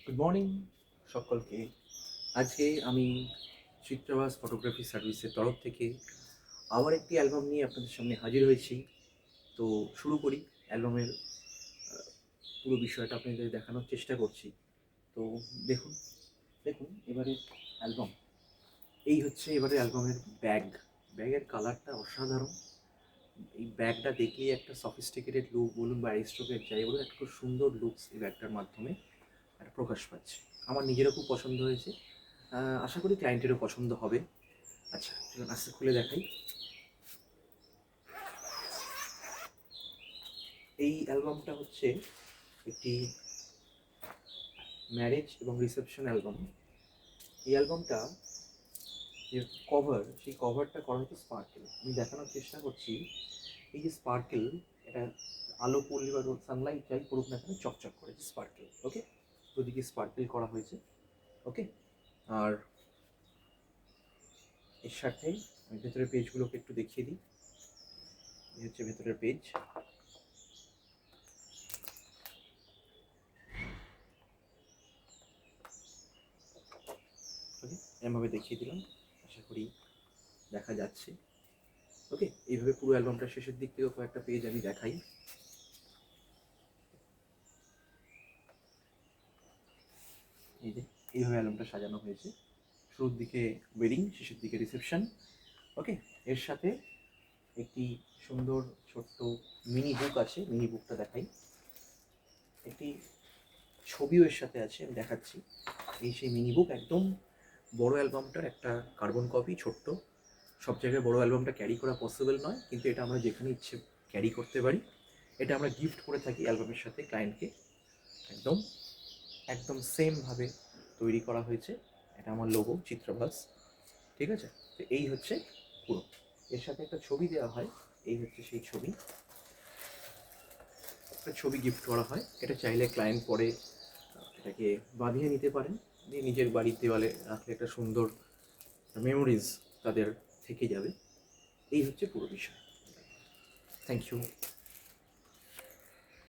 Good morning সকলকে। আজকে আমি চিত্রাবাস ফটোগ্রাফি সার্ভিসের তরফ থেকে আবার একটি অ্যালবাম নিয়ে আপনাদের সামনে হাজির হয়েছি। তো শুরু করি। অ্যালবামের পুরো বিষয়টা আপনাদের দেখানোর চেষ্টা করছি। তো দেখুন দেখুন এবারে অ্যালবাম, এই হচ্ছে এবারে অ্যালবামের ব্যাগের কালারটা অসাধারণ। এই ব্যাগটা দেখলেই একটা সফিস্টিকেটেড লুক বলুন বা অ্যারিস্টোক্রেট যাই বলুন, একটা খুব সুন্দর লুকস এই ব্যাগটার মাধ্যমে একটা প্রকাশ পাচ্ছে। আমার নিজেরও খুব পছন্দ হয়েছে। আশা করি ক্লায়েন্টেরও পছন্দ হবে। আচ্ছা, চলুন আস্তে খুলে দেখাই। এই অ্যালবামটা হচ্ছে একটি ম্যারেজ এবং রিসেপশন অ্যালবাম। এই অ্যালবামটা যে কভার, সেই কভারটা করা হচ্ছে স্পার্কেল। আমি দেখানোর চেষ্টা করছি। এই যে স্পার্কেল, এটা আলো পড়লে বা সানলাইট যাই পড়ুক না কেন চকচক করে স্পার্কেল। ওকে, দুদিকে স্পার্কেল করা হয়েছে। ওকে, আর এর সাথে আমি ভেতরের পেজগুলোকে একটু দেখিয়ে দিই। এই হচ্ছে ভেতরের পেজ। ওকে, এমনভাবে দেখিয়ে দিলাম, আশা করি দেখা যাচ্ছে। ওকে, এইভাবে পুরো অ্যালবামটা শেষের দিক থেকেও কয়েকটা পেজ আমি দেখাই। এই যে এইভাবে অ্যালবামটা সাজানো হয়েছে। শুরুর দিকে ওয়েডিং, শেষের দিকে রিসেপশন। ওকে, এর সাথে একটি সুন্দর ছোট্ট মিনি বুক আছে। মিনি বুকটা দেখাই। একটি ছবিও এর সাথে আছে, আমি দেখাচ্ছি। এই সেই মিনি বুক, একদম বড় অ্যালবামটার একটা কার্বন কপি, ছোট্ট। সব জায়গায় বড় অ্যালবামটা ক্যারি করা পসিবল নয়, কিন্তু এটা আমরা যেখানে ইচ্ছে ক্যারি করতে পারি। এটা আমরা গিফট করে থাকি অ্যালবামের সাথে ক্লায়েন্টকে। একদম একদম সেমভাবে তৈরি করা হয়েছে। এটা আমার লোগো চিত্রভাস। ঠিক আছে, তো এই হচ্ছে পুরো। এর সাথে একটা ছবি দেওয়া হয়। এই হচ্ছে সেই ছবি। একটা ছবি গিফট করা হয়। এটা চাইলে ক্লায়েন্ট পরে এটাকে বাঁধিয়ে নিতে পারেন, দিয়ে নিজের বাড়ির দেওয়ালে রাখলে একটা সুন্দর মেমোরিজ তাদের থেকে যাবে। এই হচ্ছে পুরো বিষয়। Thank you.